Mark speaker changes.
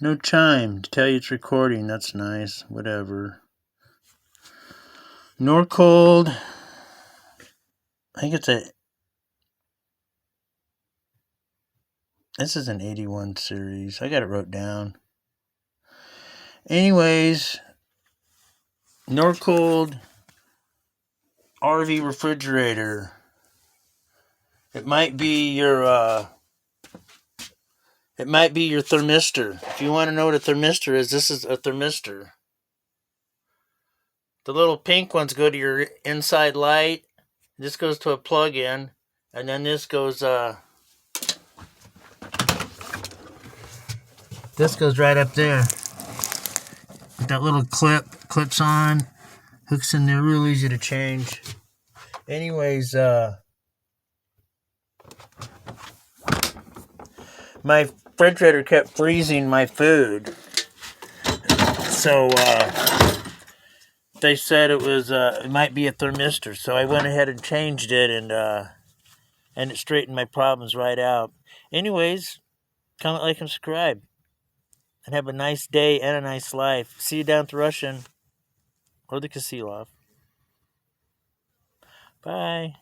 Speaker 1: No chime to tell you it's recording. That's nice. Whatever. Norcold. I think this is an 81 series. I got it wrote down. Anyways, Norcold RV refrigerator. It might be your thermistor. If you want to know what a thermistor is, this is a thermistor. The little pink ones go to your inside light. This goes to a plug-in, and then this goes right up there. That little clips on, hooks in there, real easy to change. Anyways, my refrigerator kept freezing my food, so they said it might be a thermistor. So I went ahead and changed it, and it straightened my problems right out. Anyways, comment, like, and subscribe, and have a nice day and a nice life. See you down at the Russian or the Kasilov. Bye.